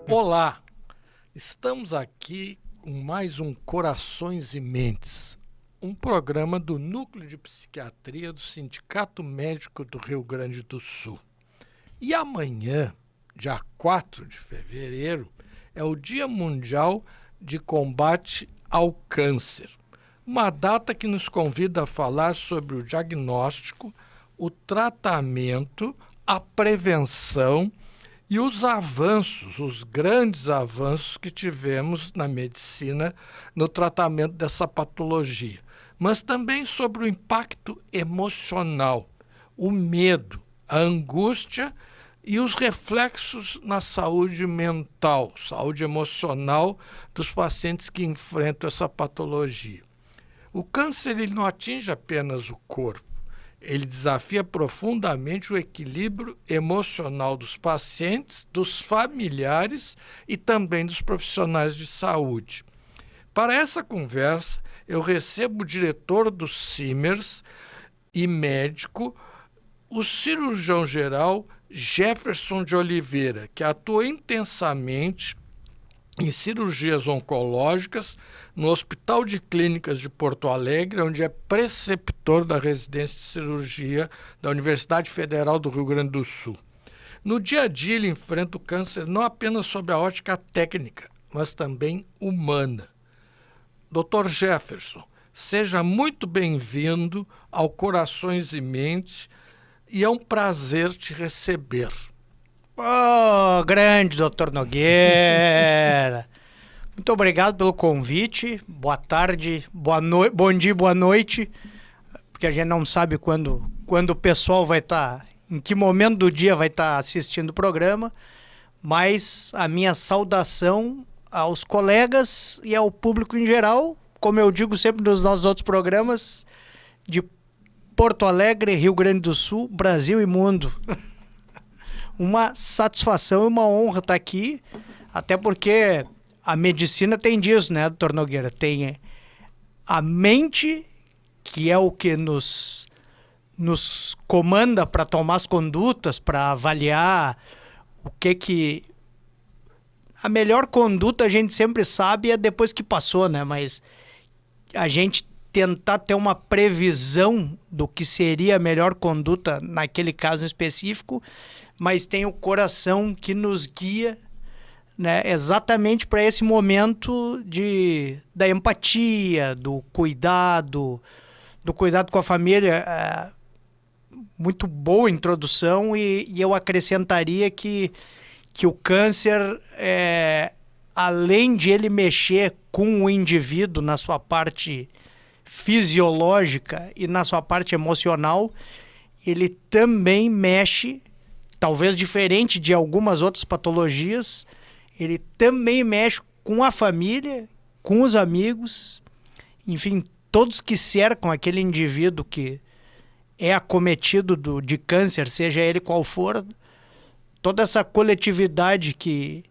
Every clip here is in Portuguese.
Olá, estamos aqui com mais um Corações e Mentes, um programa do Núcleo de Psiquiatria do Sindicato Médico do Rio Grande do Sul. E amanhã, dia 4 de fevereiro, é o Dia Mundial de Combate ao Câncer, uma data que nos convida a falar sobre o diagnóstico, o tratamento, a prevenção e os avanços, os grandes avanços que tivemos na medicina no tratamento dessa patologia, mas também sobre o impacto emocional, o medo, a angústia e os reflexos na saúde mental, saúde emocional dos pacientes que enfrentam essa patologia. O câncer ele não atinge apenas o corpo, ele desafia profundamente o equilíbrio emocional dos pacientes, dos familiares e também dos profissionais de saúde. Para essa conversa, eu recebo o diretor do Simers e médico, o cirurgião-geral Jefferson de Oliveira, que atua intensamente em cirurgias oncológicas no Hospital de Clínicas de Porto Alegre, onde é preceptor da residência de cirurgia da Universidade Federal do Rio Grande do Sul. No dia a dia, ele enfrenta o câncer não apenas sob a ótica técnica, mas também humana. Dr. Jefferson, seja muito bem-vindo ao Corações e Mentes e é um prazer te receber. Oh, grande doutor Nogueira. Muito obrigado pelo convite. Boa tarde, bom dia, boa noite. Porque a gente não sabe quando o pessoal vai estar, em que momento do dia vai estar assistindo o programa. Mas a minha saudação aos colegas e ao público em geral, como eu digo sempre nos nossos outros programas, de Porto Alegre, Rio Grande do Sul, Brasil e mundo. Uma satisfação e uma honra estar aqui, até porque a medicina tem disso, né, doutor Nogueira? Tem a mente, que é o que nos comanda para tomar as condutas, para avaliar o que... A melhor conduta a gente sempre sabe é depois que passou, né? Mas a gente tentar ter uma previsão do que seria a melhor conduta naquele caso específico, mas tem o coração que nos guia, né, exatamente para esse momento da empatia, do cuidado com a família. Muito boa introdução e eu acrescentaria que o câncer, além de ele mexer com o indivíduo na sua parte fisiológica e na sua parte emocional, ele também mexe, talvez diferente de algumas outras patologias, ele também mexe com a família, com os amigos, enfim, todos que cercam aquele indivíduo que é acometido de câncer, seja ele qual for, toda essa coletividade que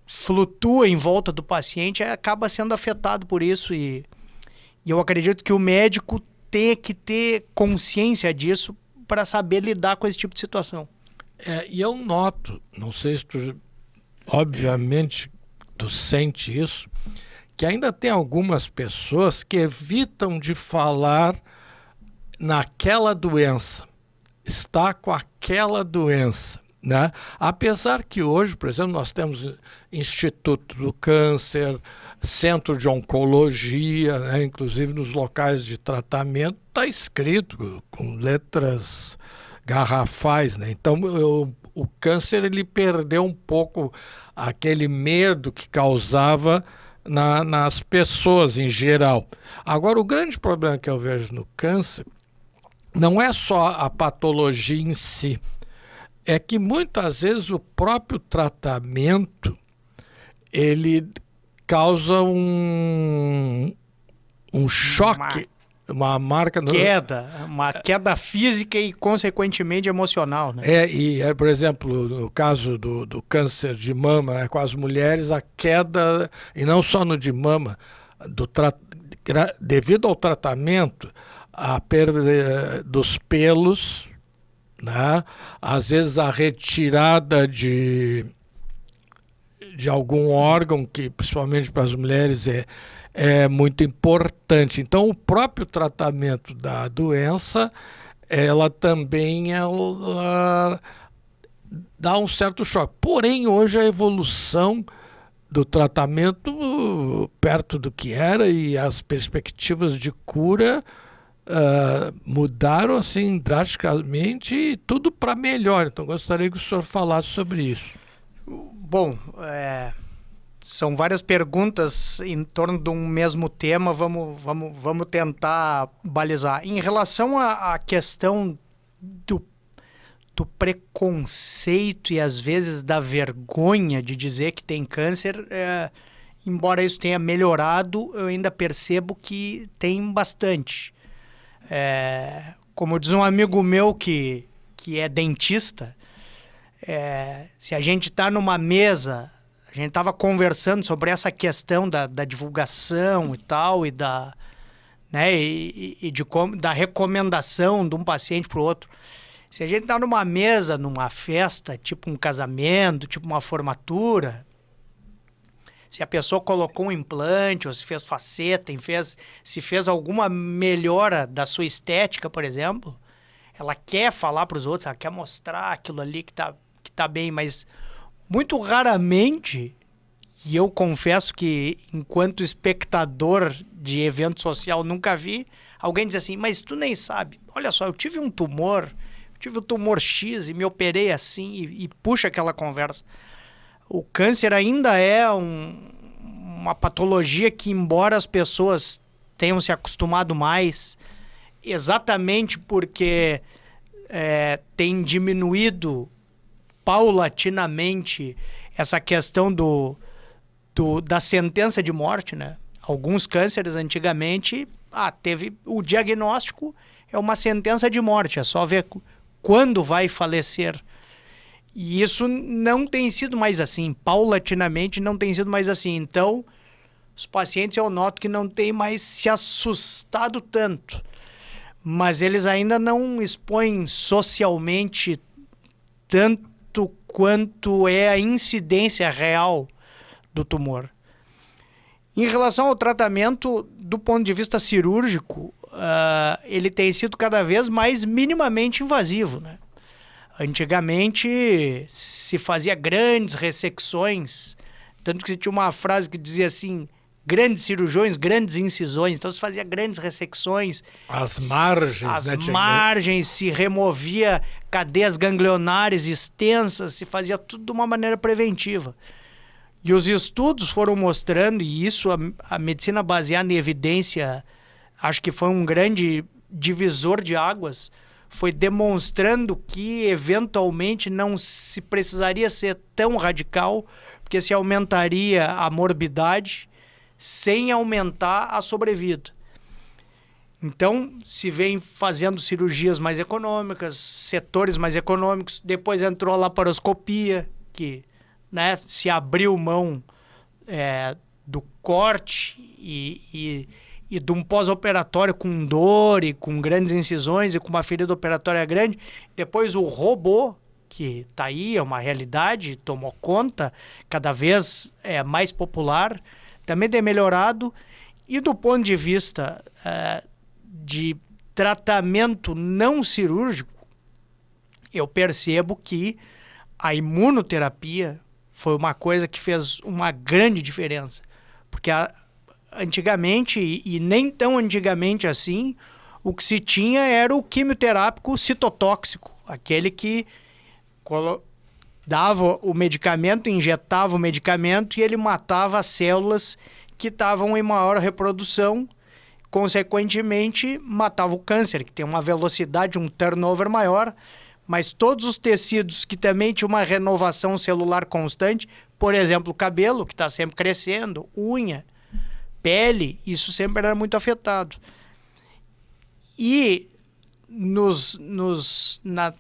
flutua em volta do paciente acaba sendo afetado por isso e eu acredito que o médico tenha que ter consciência disso para saber lidar com esse tipo de situação. E eu noto, não sei se tu, obviamente, tu sente isso, que ainda tem algumas pessoas que evitam de falar naquela doença, está com aquela doença, né? Apesar que hoje, por exemplo, nós temos Instituto do Câncer, Centro de Oncologia, né? Inclusive nos locais de tratamento está escrito com letras garrafais, né? Então o câncer ele perdeu um pouco aquele medo que causava nas pessoas em geral. Agora, o grande problema que eu vejo no câncer não é só a patologia em si, é que muitas vezes o próprio tratamento ele causa um choque, uma queda física e consequentemente emocional, né? Por exemplo, no caso do câncer de mama, com as mulheres, a queda, e não só no de mama, devido ao tratamento, a perda dos pelos, né? Às vezes a retirada de algum órgão, que principalmente para as mulheres é muito importante. Então, o próprio tratamento da doença, ela também dá um certo choque. Porém, hoje a evolução do tratamento perto do que era e as perspectivas de cura mudaram assim drasticamente e tudo para melhor. Então, gostaria que o senhor falasse sobre isso. Bom, são várias perguntas em torno de um mesmo tema, vamos tentar balizar. Em relação à questão do preconceito e às vezes da vergonha de dizer que tem câncer, embora isso tenha melhorado, eu ainda percebo que tem bastante. Como diz um amigo meu que é dentista, se a gente está numa mesa, a gente estava conversando sobre essa questão da divulgação e tal, da recomendação de um paciente para o outro. Se a gente está numa mesa, numa festa, tipo um casamento, tipo uma formatura, se a pessoa colocou um implante, ou se fez faceta, se fez alguma melhora da sua estética, por exemplo, ela quer falar para os outros, ela quer mostrar aquilo ali que tá bem, mas muito raramente, e eu confesso que enquanto espectador de evento social nunca vi, alguém diz assim, mas tu nem sabe, olha só, eu tive um tumor X e me operei assim, e puxa aquela conversa. O câncer ainda é uma patologia que, embora as pessoas tenham se acostumado mais, exatamente porque tem diminuído paulatinamente essa questão da sentença de morte, né? Alguns cânceres antigamente, teve o diagnóstico, é uma sentença de morte, é só ver quando vai falecer. E isso não tem sido mais assim, paulatinamente não tem sido mais assim. Então, os pacientes eu noto que não têm mais se assustado tanto, mas eles ainda não expõem socialmente tanto quanto é a incidência real do tumor. Em relação ao tratamento, do ponto de vista cirúrgico, ele tem sido cada vez mais minimamente invasivo, né? Antigamente se fazia grandes ressecções, tanto que se tinha uma frase que dizia assim, grandes cirurgiões, grandes incisões, então se fazia grandes ressecções. As margens, se removia cadeias ganglionares extensas, se fazia tudo de uma maneira preventiva. E os estudos foram mostrando, e isso a medicina baseada em evidência, acho que foi um grande divisor de águas, foi demonstrando que eventualmente não se precisaria ser tão radical, porque se aumentaria a morbidade sem aumentar a sobrevida. Então, se vem fazendo cirurgias mais econômicas, setores mais econômicos, depois entrou a laparoscopia, que se abriu mão do corte e de um pós-operatório com dor e com grandes incisões e com uma ferida operatória grande. Depois o robô, que está aí, é uma realidade, tomou conta, cada vez é mais popular, também tem melhorado. E do ponto de vista de tratamento não cirúrgico, eu percebo que a imunoterapia foi uma coisa que fez uma grande diferença. Porque antigamente, e nem tão antigamente assim, o que se tinha era o quimioterápico citotóxico, aquele que dava o medicamento, injetava o medicamento e ele matava as células que estavam em maior reprodução, consequentemente matava o câncer, que tem uma velocidade, um turnover maior, mas todos os tecidos que também tinham uma renovação celular constante, por exemplo, o cabelo, que está sempre crescendo, unha, pele, isso sempre era muito afetado. E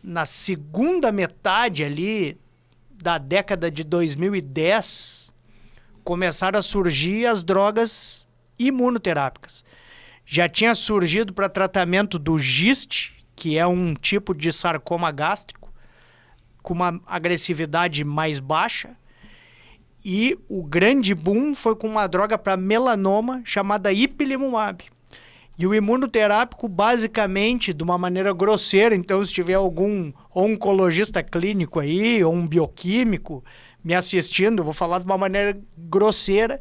na segunda metade ali da década de 2010, começaram a surgir as drogas imunoterápicas. Já tinha surgido para tratamento do GIST, que é um tipo de sarcoma gástrico, com uma agressividade mais baixa. E o grande boom foi com uma droga para melanoma chamada ipilimumab. E o imunoterápico, basicamente, de uma maneira grosseira, então se tiver algum oncologista clínico aí, ou um bioquímico me assistindo, eu vou falar de uma maneira grosseira,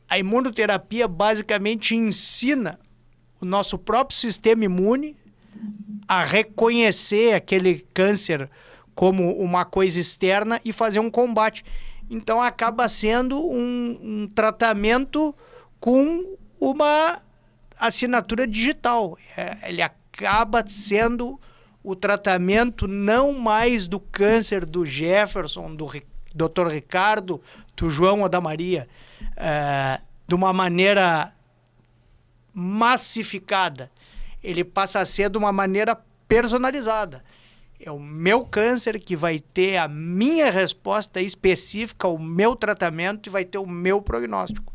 a imunoterapia basicamente ensina o nosso próprio sistema imune a reconhecer aquele câncer como uma coisa externa e fazer um combate. Então acaba sendo um tratamento com uma assinatura digital. Ele acaba sendo o tratamento não mais do câncer do Jefferson, do Dr. Ricardo, do João ou da Maria, de uma maneira massificada. Ele passa a ser de uma maneira personalizada. É o meu câncer que vai ter a minha resposta específica, o meu tratamento e vai ter o meu prognóstico.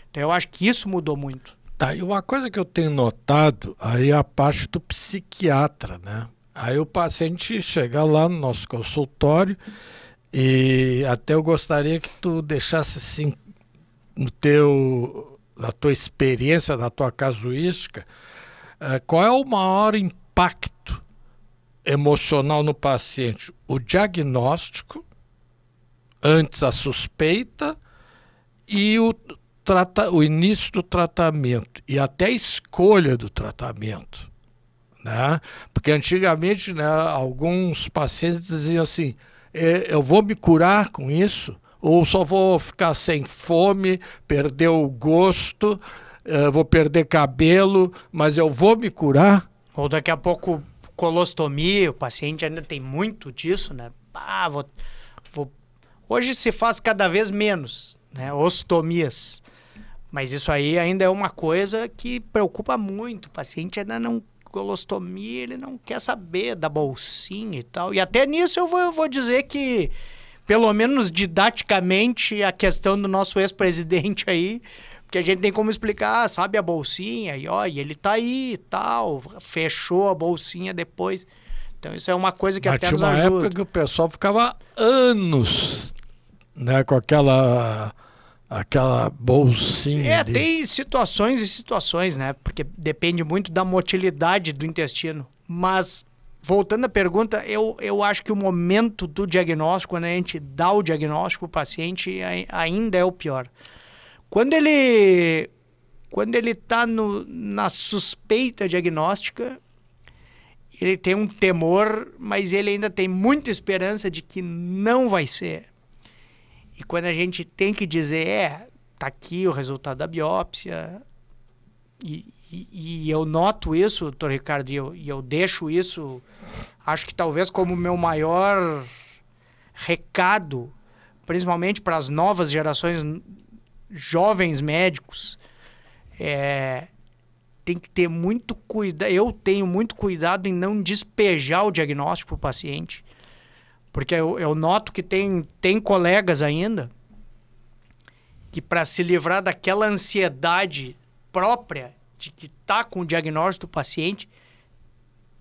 Então eu acho que isso mudou muito. Tá, e uma coisa que eu tenho notado aí é a parte do psiquiatra, né? Aí o paciente chega lá no nosso consultório e até eu gostaria que tu deixasse assim, na tua experiência, na tua casuística, qual é o maior impacto emocional no paciente? O diagnóstico, antes a suspeita e o início do tratamento e até a escolha do tratamento, né? Porque antigamente, né, alguns pacientes diziam assim, eu vou me curar com isso ou só vou ficar sem fome, perder o gosto, vou perder cabelo, mas eu vou me curar? Ou daqui a pouco colostomia, o paciente ainda tem muito disso, né? Hoje se faz cada vez menos, né? Ostomias. Mas isso aí ainda é uma coisa que preocupa muito. O paciente ainda não... Colostomia, ele não quer saber da bolsinha e tal. E até nisso eu vou dizer que, pelo menos didaticamente, a questão do nosso ex-presidente aí, porque a gente tem como explicar, sabe a bolsinha? E ele tá aí e tal, fechou a bolsinha depois. Então isso é uma coisa que até nos ajuda. Tinha uma época que o pessoal ficava anos, né, com aquela bolsinha ali. Tem situações e situações, né? Porque depende muito da motilidade do intestino. Mas, voltando à pergunta, eu acho que o momento do diagnóstico, quando a gente dá o diagnóstico para o paciente, ainda é o pior. Quando ele está na suspeita diagnóstica, ele tem um temor, mas ele ainda tem muita esperança de que não vai ser. E quando a gente tem que dizer, tá aqui o resultado da biópsia, e eu noto isso, doutor Ricardo, e eu deixo isso, acho que talvez como meu maior recado, principalmente para as novas gerações, jovens médicos, tem que ter muito cuidado. Eu tenho muito cuidado em não despejar o diagnóstico para o paciente. Porque eu noto que tem colegas ainda que, para se livrar daquela ansiedade própria de que está com o diagnóstico do paciente,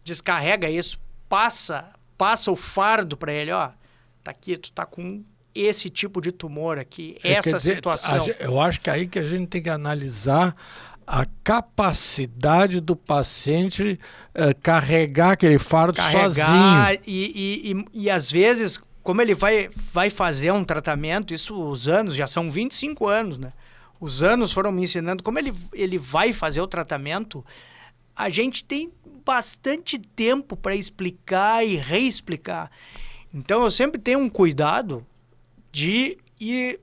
descarrega isso, passa o fardo para ele, tá aqui, tu tá com esse tipo de tumor aqui, essa situação. Eu acho que é aí que a gente tem que analisar a capacidade do paciente carregar aquele fardo sozinho. E às vezes, como ele vai fazer um tratamento, isso os anos, já são 25 anos, né? Os anos foram me ensinando, como ele vai fazer o tratamento, a gente tem bastante tempo para explicar e reexplicar. Então eu sempre tenho um cuidado de ir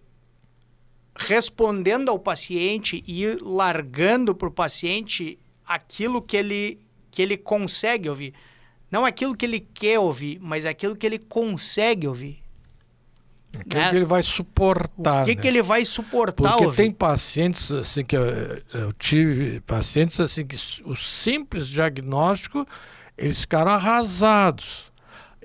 respondendo ao paciente e largando para o paciente aquilo que ele consegue ouvir. Não aquilo que ele quer ouvir, mas aquilo que ele consegue ouvir. Aquilo que ele vai suportar. O que ele vai suportar Porque ouvir. tem pacientes assim que eu tive, pacientes assim que o simples diagnóstico, eles ficaram arrasados.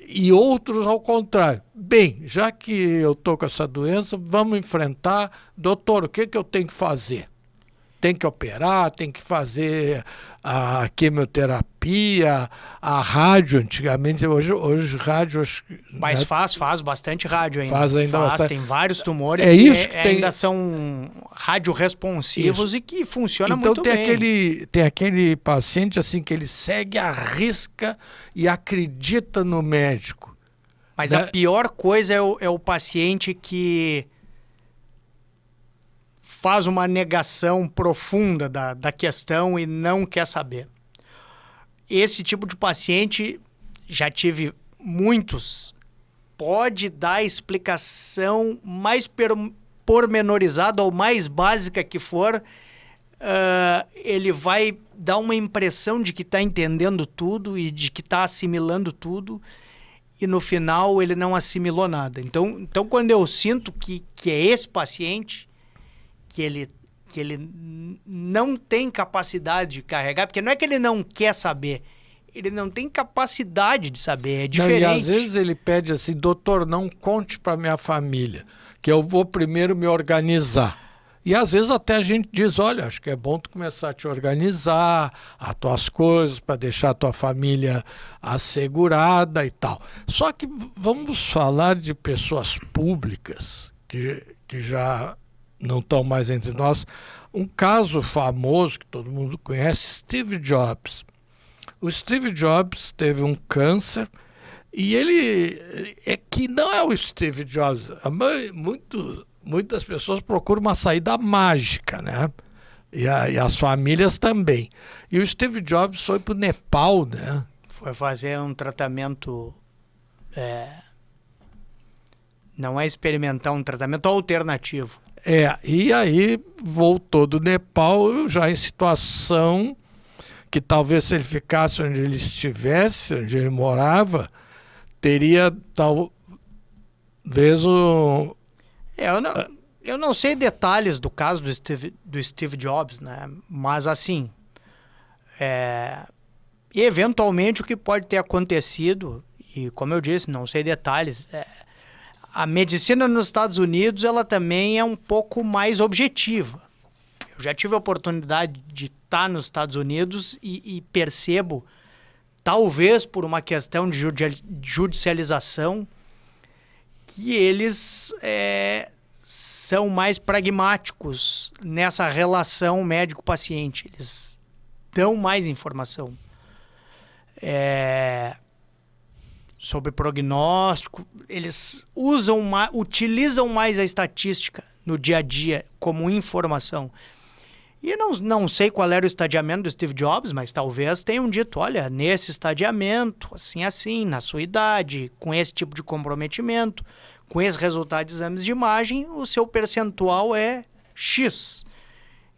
E outros ao contrário. Bem, já que eu estou com essa doença, vamos enfrentar. Doutor, o que eu tenho que fazer? tem que operar, tem que fazer a quimioterapia, a rádio antigamente, hoje rádio... Mas né, faz bastante rádio ainda. Faz ainda bastante. Tem vários tumores que ainda são radioresponsivos e que funciona então, muito bem. Tem aquele paciente assim que ele segue a risca e acredita no médico. Mas né? A pior coisa é o paciente que faz uma negação profunda da questão e não quer saber. Esse tipo de paciente, já tive muitos, pode dar explicação mais pormenorizada ou mais básica que for, ele vai dar uma impressão de que está entendendo tudo e de que está assimilando tudo, e no final ele não assimilou nada. Então quando eu sinto que é esse paciente, que ele não tem capacidade de carregar, porque não é que ele não quer saber, ele não tem capacidade de saber, é diferente. Não, e às vezes ele pede assim, doutor, não conte para minha família, que eu vou primeiro me organizar. E às vezes até a gente diz, olha, acho que é bom tu começar a te organizar, as tuas coisas, para deixar a tua família assegurada e tal. Só que vamos falar de pessoas públicas que já não estão mais entre nós. Um caso famoso que todo mundo conhece, Steve Jobs. O Steve Jobs teve um câncer e ele é que não é o Steve Jobs. Muitas pessoas procuram uma saída mágica, né? E as famílias também. E o Steve Jobs foi para o Nepal, né? Foi fazer um tratamento... não é experimentar, um tratamento alternativo. E aí voltou do Nepal já em situação que talvez se ele ficasse onde ele estivesse, onde ele morava, teria talvez o... Eu não sei detalhes do caso do Steve Jobs, né? Mas assim, eventualmente o que pode ter acontecido, e como eu disse, não sei detalhes, a medicina nos Estados Unidos ela também é um pouco mais objetiva. Eu já tive a oportunidade de estar nos Estados Unidos e percebo, talvez por uma questão de judicialização, que eles são mais pragmáticos nessa relação médico-paciente. Eles dão mais informação sobre prognóstico. Eles utilizam mais a estatística no dia a dia como informação. E não sei qual era o estadiamento do Steve Jobs, mas talvez tenham dito, olha, nesse estadiamento, assim, na sua idade, com esse tipo de comprometimento, com esse resultado de exames de imagem, o seu percentual é X.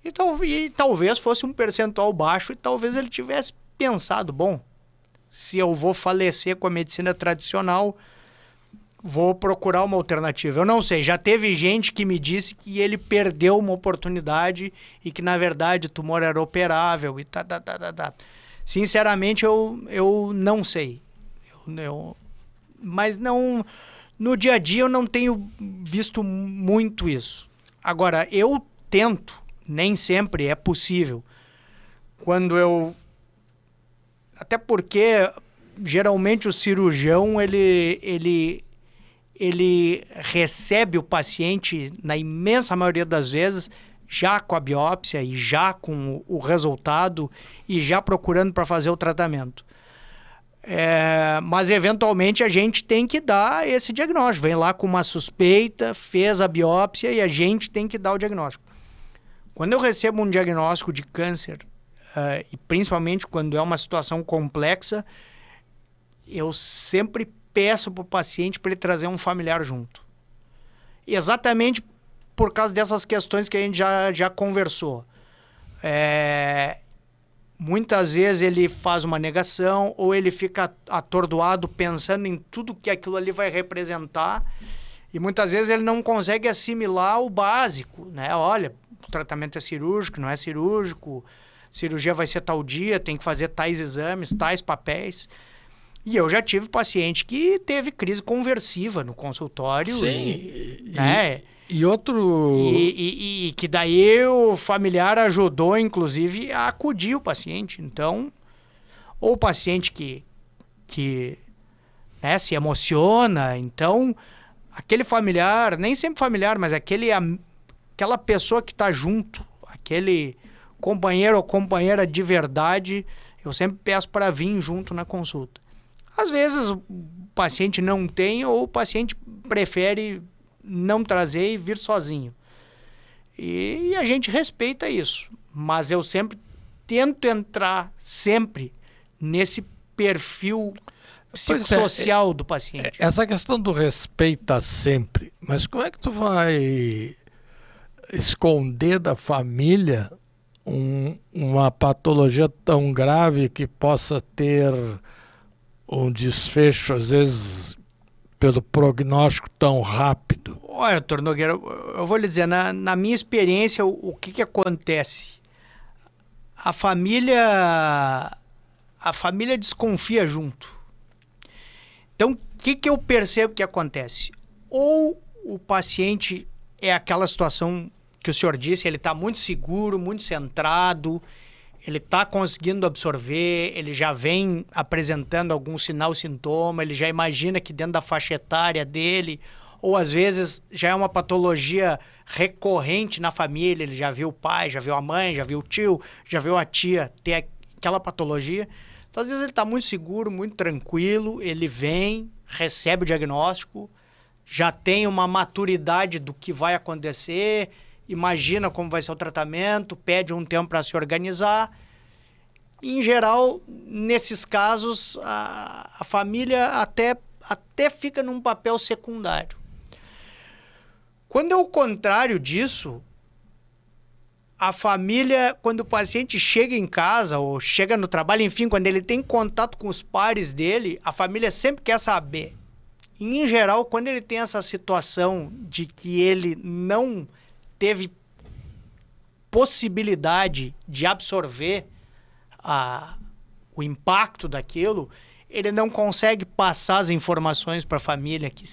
E talvez fosse um percentual baixo e talvez ele tivesse pensado, bom, se eu vou falecer com a medicina tradicional, vou procurar uma alternativa. Eu não sei, já teve gente que me disse que ele perdeu uma oportunidade e que, na verdade, o tumor era operável e tá. Sinceramente, eu não sei. Mas não, no dia a dia eu não tenho visto muito isso. Agora, eu tento, nem sempre é possível. Até porque, geralmente, o cirurgião, ele recebe o paciente, na imensa maioria das vezes, já com a biópsia e já com o resultado e já procurando para fazer o tratamento. Mas, eventualmente, a gente tem que dar esse diagnóstico. Vem lá com uma suspeita, fez a biópsia e a gente tem que dar o diagnóstico. Quando eu recebo um diagnóstico de câncer, e principalmente quando é uma situação complexa, eu sempre peço para o paciente para ele trazer um familiar junto. Exatamente por causa dessas questões que a gente já conversou. Muitas vezes ele faz uma negação ou ele fica atordoado pensando em tudo que aquilo ali vai representar e muitas vezes ele não consegue assimilar o básico, né? Olha, o tratamento é cirúrgico, não é cirúrgico, cirurgia vai ser tal dia, tem que fazer tais exames, tais papéis. E eu já tive paciente que teve crise conversiva no consultório. Sim. E outro... E que daí o familiar ajudou, inclusive, a acudir o paciente. Então, ou o paciente que né, se emociona, então, aquele familiar, nem sempre familiar, mas aquela pessoa que está junto, aquele companheiro ou companheira de verdade, eu sempre peço para vir junto na consulta. Às vezes o paciente não tem ou o paciente prefere não trazer e vir sozinho. E a gente respeita isso. Mas eu sempre tento entrar sempre nesse perfil psicossocial do paciente. Essa questão do respeita sempre, mas como é que tu vai esconder da família uma patologia tão grave que possa ter um desfecho, às vezes, pelo prognóstico tão rápido? Olha, doutor Nogueira, eu vou lhe dizer, na minha experiência, o que acontece? A família desconfia junto. Então, o que eu percebo que acontece? Ou o paciente é aquela situação que o senhor disse, ele está muito seguro, muito centrado, ele está conseguindo absorver, ele já vem apresentando algum sinal, sintoma, ele já imagina que dentro da faixa etária dele, ou às vezes já é uma patologia recorrente na família, ele já viu o pai, já viu a mãe, já viu o tio, já viu a tia ter aquela patologia. Então, às vezes ele está muito seguro, muito tranquilo, ele vem, recebe o diagnóstico, já tem uma maturidade do que vai acontecer, imagina como vai ser o tratamento, pede um tempo para se organizar. Em geral, nesses casos, a família até fica num papel secundário. Quando é o contrário disso, a família, quando o paciente chega em casa ou chega no trabalho, enfim, quando ele tem contato com os pares dele, a família sempre quer saber. E, em geral, quando ele tem essa situação de que ele não teve possibilidade de absorver o impacto daquilo, ele não consegue passar as informações para a família, que,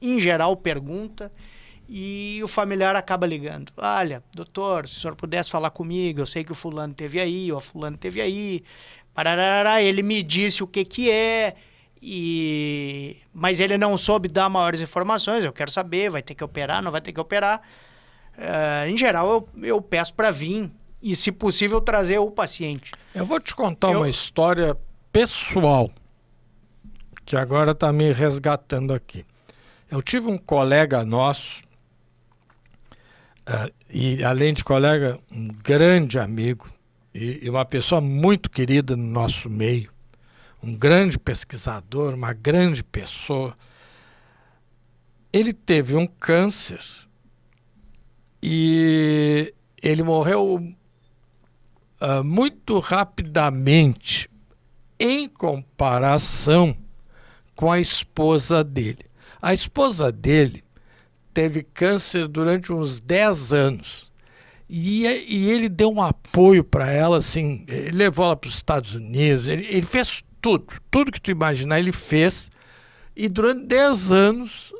em geral, pergunta, e o familiar acaba ligando. Olha, doutor, se o senhor pudesse falar comigo, eu sei que o fulano teve aí, ou a fulano teve aí, parará, ele me disse o que é, mas ele não soube dar maiores informações, eu quero saber, vai ter que operar, não vai ter que operar. Em geral, eu peço para vir e, se possível, trazer o paciente. Eu vou te contar uma história pessoal, que agora está me resgatando aqui. Eu tive um colega nosso, e além de colega, um grande amigo, e uma pessoa muito querida no nosso meio, um grande pesquisador, uma grande pessoa. Ele teve um câncer e ele morreu muito rapidamente em comparação com a esposa dele. A esposa dele teve câncer durante uns 10 anos e ele deu um apoio para ela, assim, ele levou ela para os Estados Unidos, ele fez tudo que tu imaginar ele fez, e durante 10 anos,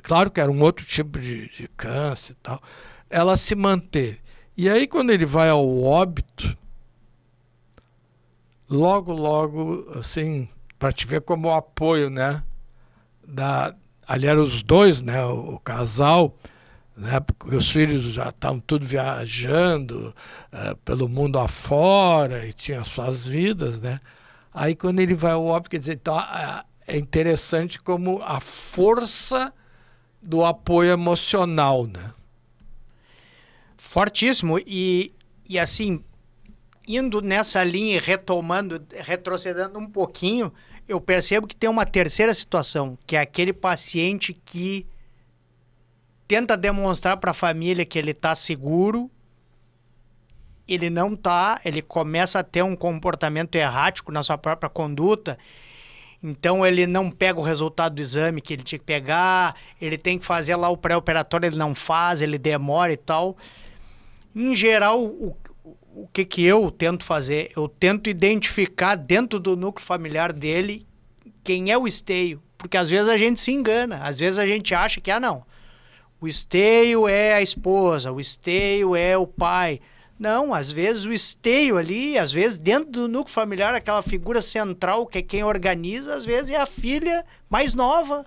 claro que era um outro tipo de câncer e tal, ela se manteve. E aí, quando ele vai ao óbito, logo, assim, para te ver como o apoio, né, ali eram os dois, né, o casal, né, porque os filhos já estavam tudo viajando pelo mundo afora e tinham suas vidas, né? Aí, quando ele vai ao óbito, quer dizer, então, é interessante como a força do apoio emocional, né? Fortíssimo. E assim, indo nessa linha e retrocedendo um pouquinho, eu percebo que tem uma terceira situação, que é aquele paciente que tenta demonstrar para a família que ele está seguro, ele não está, ele começa a ter um comportamento errático na sua própria conduta, então ele não pega o resultado do exame que ele tinha que pegar, ele tem que fazer lá o pré-operatório, ele não faz, ele demora e tal. Em geral, o que eu tento fazer? Eu tento identificar dentro do núcleo familiar dele quem é o esteio, porque às vezes a gente se engana, às vezes a gente acha que, não, o esteio é a esposa, o esteio é o pai. Não, às vezes o esteio ali, às vezes dentro do núcleo familiar, aquela figura central que é quem organiza, às vezes é a filha mais nova,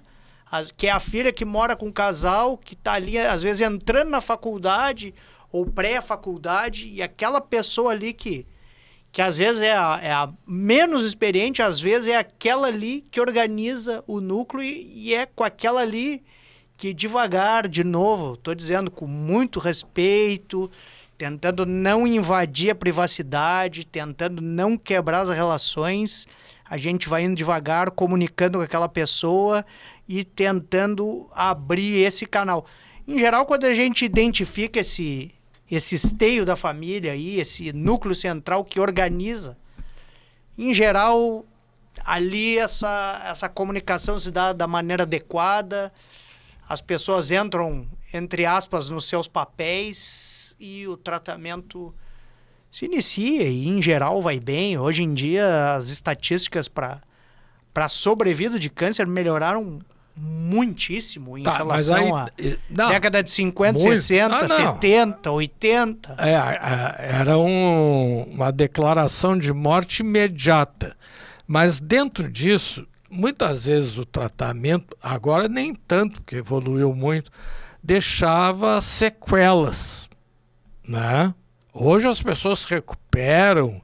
que é a filha que mora com o casal, que está ali, às vezes, entrando na faculdade ou pré-faculdade, e aquela pessoa ali que às vezes é a menos experiente, às vezes é aquela ali que organiza o núcleo e é com aquela ali que devagar, de novo, estou dizendo com muito respeito, tentando não invadir a privacidade, tentando não quebrar as relações, a gente vai indo devagar, comunicando com aquela pessoa e tentando abrir esse canal. Em geral, quando a gente identifica esse esteio da família aí, esse núcleo central que organiza, em geral, ali essa comunicação se dá da maneira adequada, as pessoas entram, entre aspas, nos seus papéis e o tratamento se inicia e, em geral, vai bem. Hoje em dia, as estatísticas para sobrevida de câncer melhoraram muitíssimo em relação à década de 50, 60, 70, 80. Era uma declaração de morte imediata. Mas dentro disso, muitas vezes o tratamento, agora nem tanto, porque evoluiu muito, deixava sequelas, né? Hoje as pessoas se recuperam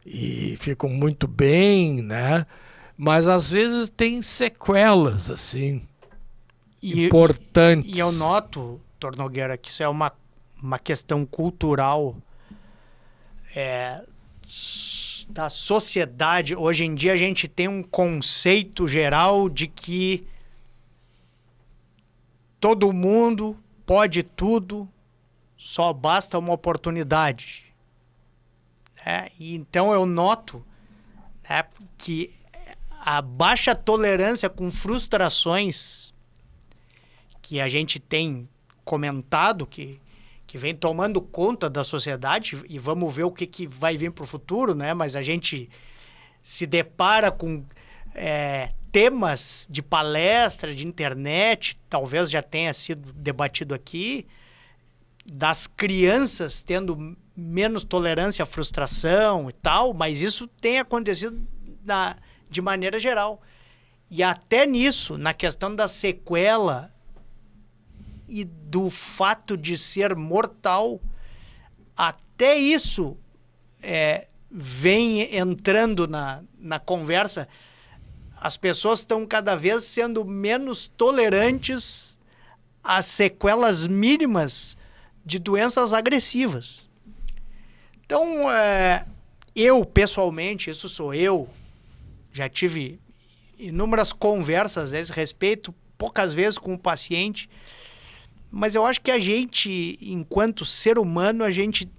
e ficam muito bem, né? Mas às vezes tem sequelas, assim, importantes. E eu noto, Dr. Nogueira, que isso é uma questão cultural da sociedade. Hoje em dia a gente tem um conceito geral de que todo mundo pode tudo, só basta uma oportunidade. E então eu noto, né, que a baixa tolerância com frustrações que a gente tem comentado, que vem tomando conta da sociedade, e vamos ver o que vai vir para o futuro, né? Mas a gente se depara com temas de palestra, de internet, talvez já tenha sido debatido aqui, das crianças tendo menos tolerância à frustração e tal, mas isso tem acontecido de maneira geral. E até nisso, na questão da sequela e do fato de ser mortal, até isso vem entrando na conversa. As pessoas estão cada vez sendo menos tolerantes às sequelas mínimas de doenças agressivas. Então, eu, pessoalmente, isso sou eu, já tive inúmeras conversas a esse respeito, poucas vezes com o paciente, mas eu acho que a gente, enquanto ser humano, a gente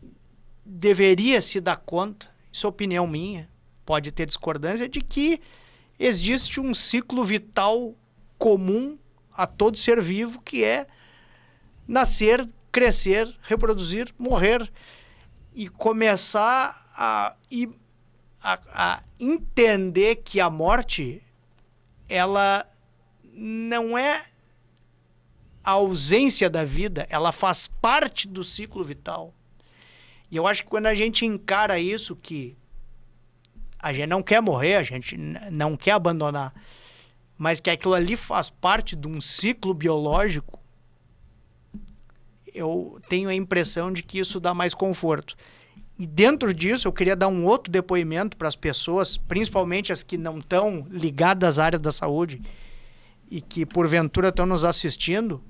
deveria se dar conta, isso é opinião minha, pode ter discordância, de que existe um ciclo vital comum a todo ser vivo, que é nascer, crescer, reproduzir, morrer, e começar a entender que a morte, ela não é a ausência da vida, ela faz parte do ciclo vital. E eu acho que quando a gente encara isso, que a gente não quer morrer, a gente não quer abandonar, mas que aquilo ali faz parte de um ciclo biológico, eu tenho a impressão de que isso dá mais conforto. E dentro disso, eu queria dar um outro depoimento para as pessoas, principalmente as que não estão ligadas à área da saúde e que, porventura, estão nos assistindo.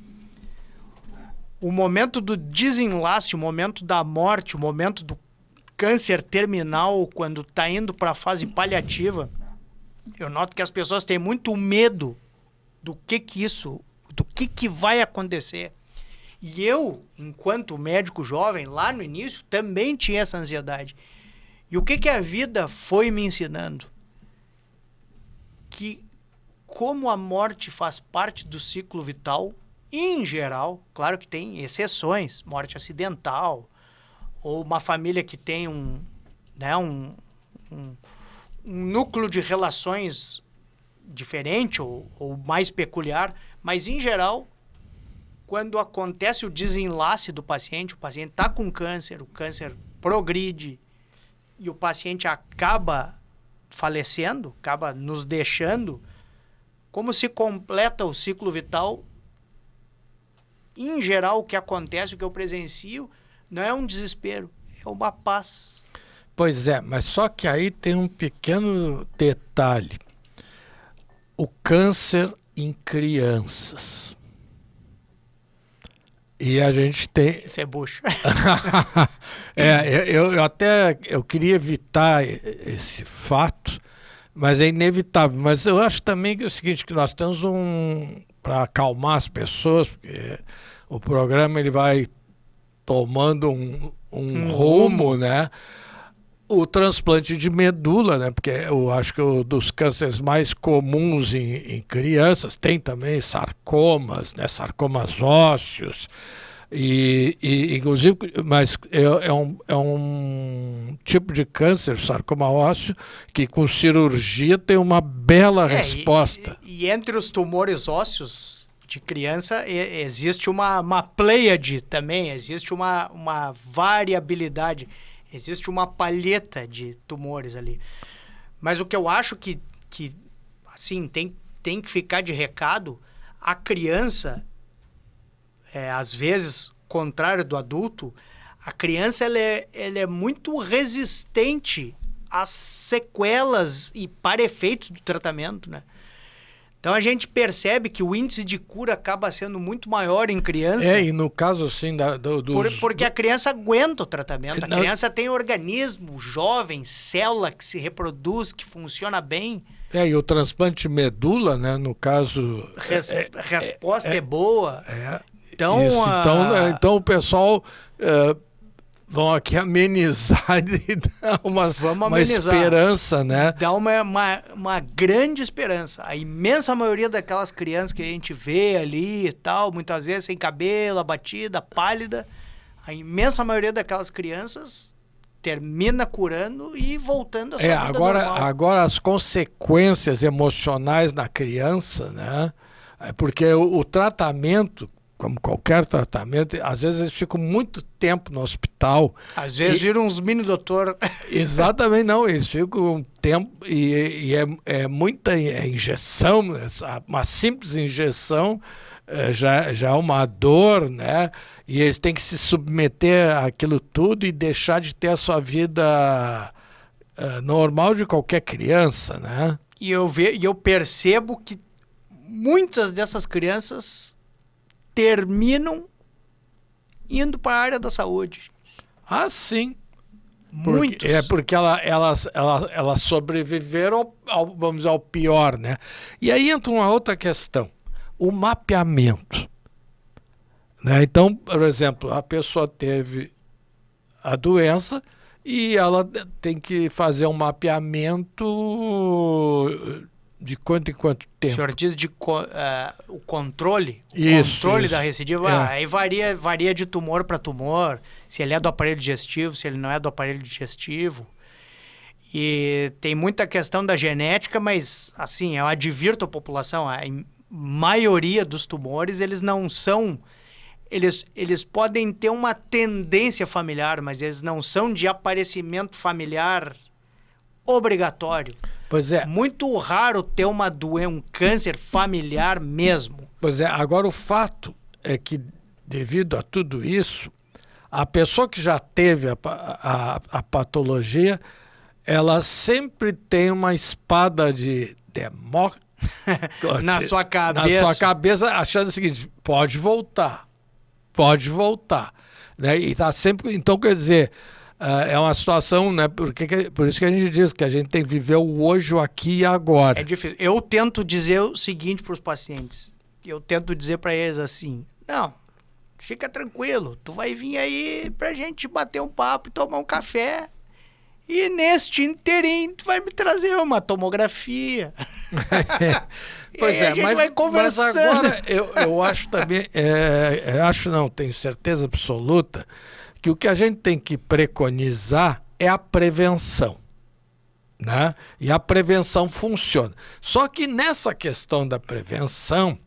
O momento do desenlace, o momento da morte, o momento do câncer terminal, quando está indo para a fase paliativa, eu noto que as pessoas têm muito medo do que vai acontecer. E eu, enquanto médico jovem, lá no início, também tinha essa ansiedade. E o que a vida foi me ensinando? Que como a morte faz parte do ciclo vital, em geral, claro que tem exceções, morte acidental, ou uma família que tem um núcleo de relações diferente ou mais peculiar, mas em geral, quando acontece o desenlace do paciente, o paciente está com câncer, o câncer progride e o paciente acaba falecendo, acaba nos deixando, como se completa o ciclo vital, em geral o que acontece, o que eu presencio, não é um desespero, é uma paz. Pois é, mas só que aí tem um pequeno detalhe. O câncer em crianças. E a gente tem... Isso é bucho. Eu queria evitar esse fato, mas é inevitável. Mas eu acho também que é o seguinte, que nós temos para acalmar as pessoas, porque o programa ele vai tomando um rumo, né? O transplante de medula, né? Porque eu acho que dos cânceres mais comuns em crianças, tem também sarcomas, né? Sarcomas ósseos, e inclusive, mas é um tipo de câncer, sarcoma ósseo, que com cirurgia tem uma bela resposta. E entre os tumores ósseos de criança existe uma pleiade também, existe uma variabilidade. Existe uma palheta de tumores ali. Mas o que eu acho que assim, tem que ficar de recado, a criança, às vezes, contrário do adulto, a criança ela é muito resistente às sequelas e para-efeitos do tratamento, né? Então a gente percebe que o índice de cura acaba sendo muito maior em criança. E no caso assim porque a criança aguenta o tratamento. A criança tem organismo jovem, célula que se reproduz, que funciona bem. E o transplante de medula, né? No caso... resposta é boa. Então, então o pessoal... vão aqui amenizar e dar uma esperança, né? Dá uma grande esperança. A imensa maioria daquelas crianças que a gente vê ali e tal, muitas vezes sem cabelo, abatida, pálida, a imensa maioria daquelas crianças termina curando e voltando a sua vida normal. Agora as consequências emocionais na criança, né? Porque o tratamento, como qualquer tratamento, às vezes eles ficam muito tempo no hospital. Às vezes viram uns mini doutor. Exatamente, não. Eles ficam um tempo e é muita injeção, uma simples injeção já é uma dor, né? E eles têm que se submeter àquilo tudo e deixar de ter a sua vida normal de qualquer criança, né? E eu percebo que muitas dessas crianças terminam indo para a área da saúde. Ah, sim. Muitos. Porque elas sobreviveram vamos dizer, ao pior, né? E aí entra uma outra questão. O mapeamento. Né? Então, por exemplo, a pessoa teve a doença e ela tem que fazer um mapeamento de quanto em quanto tempo? O senhor diz o controle? Isso. Da recidiva? Aí varia de tumor para tumor, se ele é do aparelho digestivo, se ele não é do aparelho digestivo. E tem muita questão da genética, mas, assim, eu advirto a população, a maioria dos tumores, eles não são... Eles podem ter uma tendência familiar, mas eles não são de aparecimento familiar obrigatório. Pois é. Muito raro ter um câncer familiar mesmo. Pois é, agora o fato é que, devido a tudo isso, a pessoa que já teve a patologia, ela sempre tem uma espada de Damócles na sua cabeça, achando o seguinte, pode voltar, né? E tá sempre, então quer dizer, é uma situação, né? Por isso que a gente diz que a gente tem que viver o hoje, o aqui e agora. É difícil. Eu tento dizer o seguinte para os pacientes. Eu tento dizer para eles assim, não, fica tranquilo, tu vai vir aí pra gente bater um papo e tomar um café. E neste inteirinho tu vai me trazer uma tomografia. Pois é, mas agora eu acho também, tenho certeza absoluta, que o que a gente tem que preconizar é a prevenção. né? E a prevenção funciona. Só que nessa questão da prevenção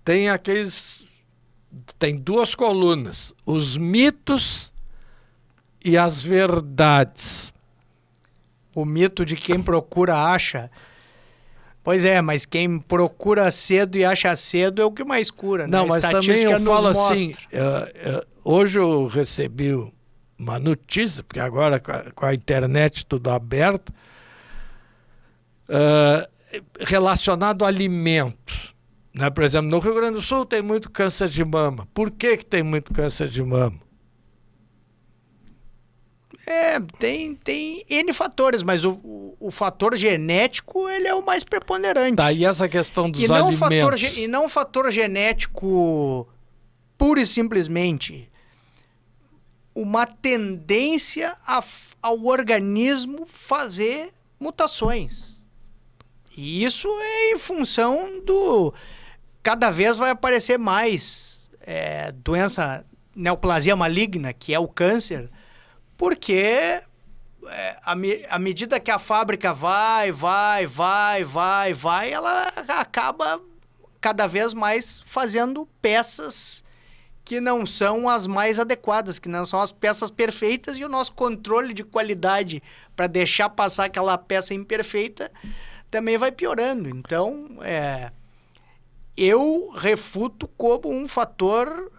tem duas colunas, os mitos e as verdades. O mito de quem procura acha. Pois é, mas quem procura cedo e acha cedo é o que mais cura, né? Não, mas também eu falo assim, hoje eu recebi uma notícia, porque agora com a internet tudo aberto, relacionado a alimentos. Né? Por exemplo, no Rio Grande do Sul tem muito câncer de mama. Por que tem muito câncer de mama? Tem N fatores, mas o fator genético ele é o mais preponderante. Tá, e essa questão dos alimentos? E não o fator genético pura e simplesmente. Uma tendência ao organismo fazer mutações. E isso é em função do... Cada vez vai aparecer mais doença, neoplasia maligna, que é o câncer, porque à medida que a fábrica vai, ela acaba cada vez mais fazendo peças que não são as mais adequadas, que não são as peças perfeitas, e o nosso controle de qualidade para deixar passar aquela peça imperfeita também vai piorando. Então, eu refuto como um fator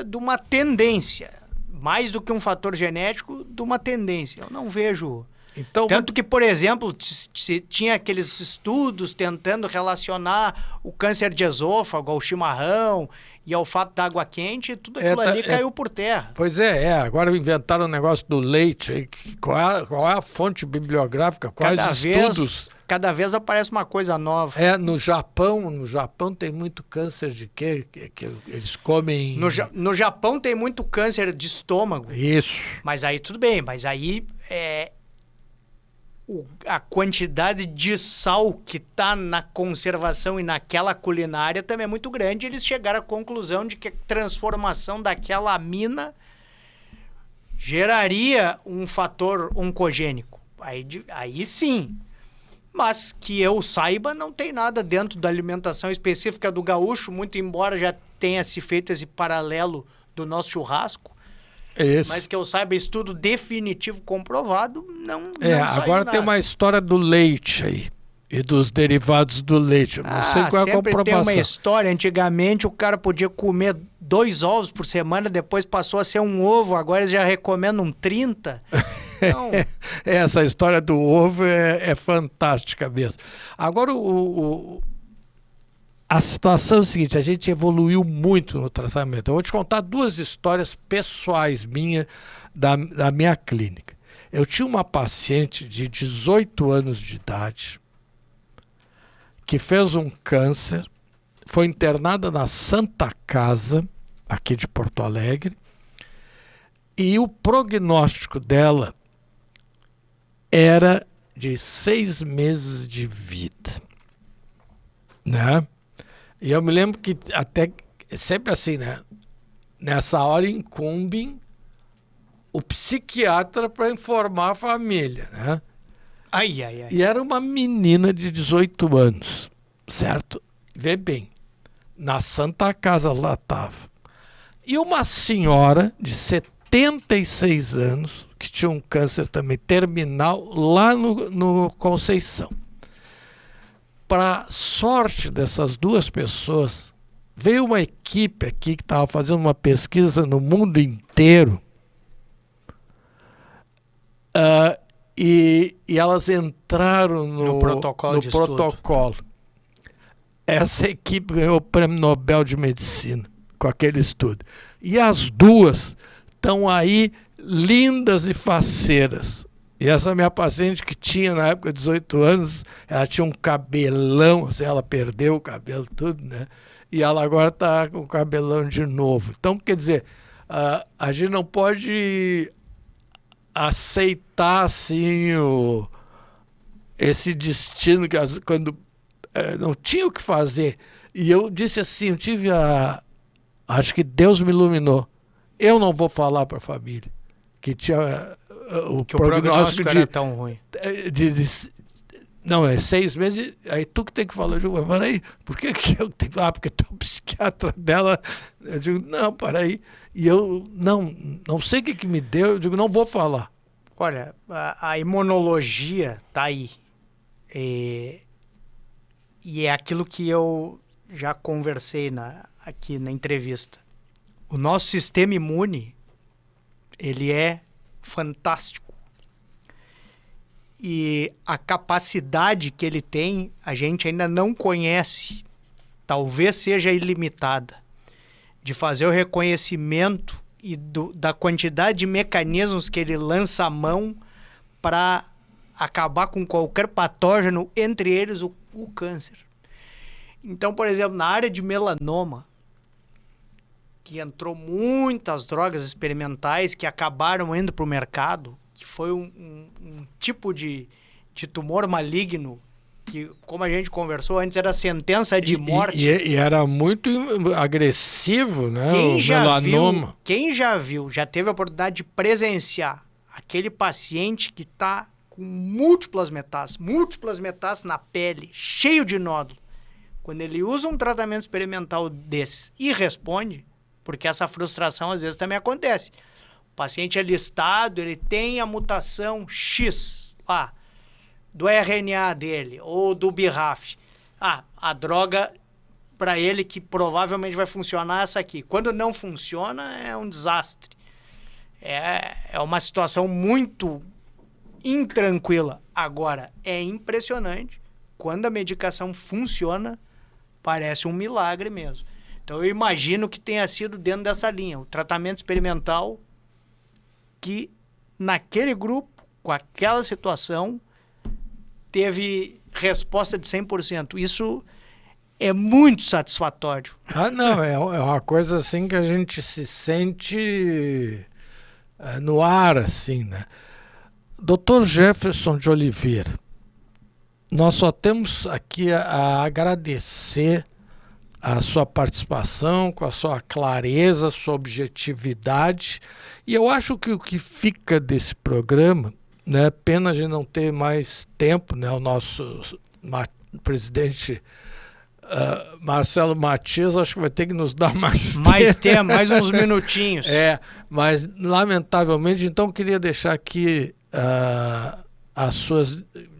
de uma tendência, mais do que um fator genético, de uma tendência. Eu não vejo... Então, tanto que, por exemplo, tinha aqueles estudos tentando relacionar o câncer de esôfago ao chimarrão e ao fato da água quente, tudo aquilo ali caiu por terra. Pois agora inventaram o negócio do leite. Qual é a fonte bibliográfica? Quais estudos? Cada vez aparece uma coisa nova. No Japão tem muito câncer de quê? Que eles comem... No Japão tem muito câncer de estômago. Isso. Mas aí tudo bem, mas aí a quantidade de sal que está na conservação e naquela culinária também é muito grande. Eles chegaram à conclusão de que a transformação daquela mina geraria um fator oncogênico. Aí sim. Mas que eu saiba, não tem nada dentro da alimentação específica do gaúcho, muito embora já tenha se feito esse paralelo do nosso churrasco. Isso. Mas que eu saiba, estudo definitivo comprovado, não agora nada. Tem uma história do leite aí e dos derivados do leite. Eu não sei qual é a comprovação. Tem uma história. Antigamente o cara podia comer 2 ovos por semana, depois passou a ser um ovo, agora eles já recomendam 30. Então... Essa história do ovo é fantástica mesmo. Agora, a situação é o seguinte, a gente evoluiu muito no tratamento. Eu vou te contar 2 histórias pessoais minhas da minha clínica. Eu tinha uma paciente de 18 anos de idade que fez um câncer, foi internada na Santa Casa, aqui de Porto Alegre, e o prognóstico dela era de 6 meses de vida, né? E eu me lembro que até sempre assim, né? Nessa hora incumbe o psiquiatra para informar a família, né? Ai. E era uma menina de 18 anos, certo? Vê bem, na Santa Casa lá estava. E uma senhora de 76 anos, que tinha um câncer também terminal, lá no Conceição. Para sorte dessas 2 pessoas, veio uma equipe aqui que estava fazendo uma pesquisa no mundo inteiro, e elas entraram no protocolo. Essa equipe ganhou o Prêmio Nobel de Medicina com aquele estudo. E as 2 estão aí lindas e faceiras. E essa minha paciente, que tinha na época 18 anos, ela tinha um cabelão, assim, ela perdeu o cabelo tudo, né? E ela agora está com o cabelão de novo. Então, quer dizer, a gente não pode aceitar, assim, esse destino, que quando não tinha o que fazer. E eu disse assim, eu tive acho que Deus me iluminou. Eu não vou falar para a família que tinha... o prognóstico era tão ruim. De Não, é 6 meses, aí tu que tem que falar. Eu digo, mas peraí, por que eu tenho que falar? Porque tu é o psiquiatra dela. Eu digo, não, peraí. E eu, não sei o que me deu, eu digo, não vou falar. Olha, a imunologia tá aí. E é aquilo que eu já conversei aqui na entrevista. O nosso sistema imune, ele é fantástico. E a capacidade que ele tem, a gente ainda não conhece. Talvez seja ilimitada. De fazer o reconhecimento e da quantidade de mecanismos que ele lança a mão para acabar com qualquer patógeno, entre eles o câncer. Então, por exemplo, na área de melanoma, que entrou muitas drogas experimentais que acabaram indo para o mercado, que foi um tipo de tumor maligno, que, como a gente conversou antes, era sentença de morte. E era muito agressivo, né? O melanoma. Quem já viu, já teve a oportunidade de presenciar aquele paciente que está com múltiplas metástases na pele, cheio de nódulo. Quando ele usa um tratamento experimental desse e responde, porque essa frustração às vezes também acontece. O paciente é listado, ele tem a mutação X lá, do RNA dele, ou do BRAF. A droga para ele que provavelmente vai funcionar é essa aqui. Quando não funciona, é um desastre. É uma situação muito intranquila. Agora, é impressionante. Quando a medicação funciona, parece um milagre mesmo. Então, eu imagino que tenha sido dentro dessa linha. O tratamento experimental que, naquele grupo, com aquela situação, teve resposta de 100%. Isso é muito satisfatório. Não, é uma coisa assim que a gente se sente no ar, assim, né? Dr. Jefferson de Oliveira, nós só temos aqui a agradecer a sua participação, com a sua clareza, sua objetividade. E eu acho que o que fica desse programa, né, pena de não ter mais tempo, né, o nosso presidente Marcelo Matias, acho que vai ter que nos dar mais tempo, mais uns minutinhos. Mas lamentavelmente, então eu queria deixar aqui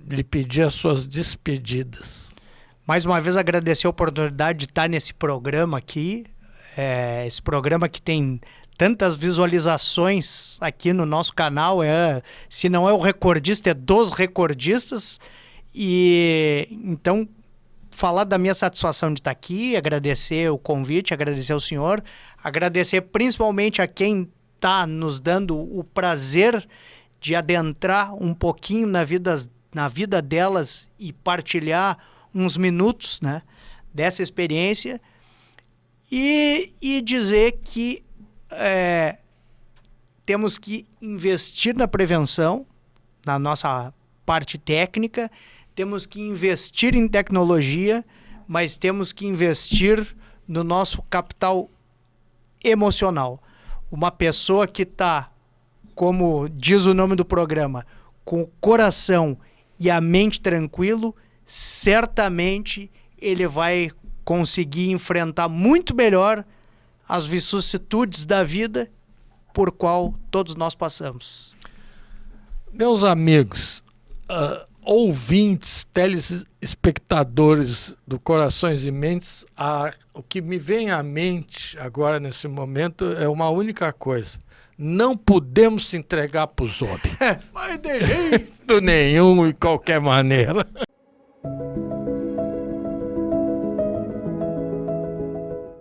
lhe pedir as suas despedidas. Mais uma vez agradecer a oportunidade de estar nesse programa aqui, esse programa que tem tantas visualizações aqui no nosso canal, se não é o recordista, é dos recordistas. E então, falar da minha satisfação de estar aqui, agradecer o convite, agradecer ao senhor, agradecer principalmente a quem está nos dando o prazer de adentrar um pouquinho na vida delas e partilhar uns minutos, né, dessa experiência e dizer que temos que investir na prevenção, na nossa parte técnica, temos que investir em tecnologia, mas temos que investir no nosso capital emocional. Uma pessoa que está, como diz o nome do programa, com o coração e a mente tranquilo, certamente ele vai conseguir enfrentar muito melhor as vicissitudes da vida por qual todos nós passamos. Meus amigos, ouvintes, telespectadores do Corações e Mentes, o que me vem à mente agora nesse momento é uma única coisa: não podemos se entregar para os homens. Mas de jeito nenhum e qualquer maneira.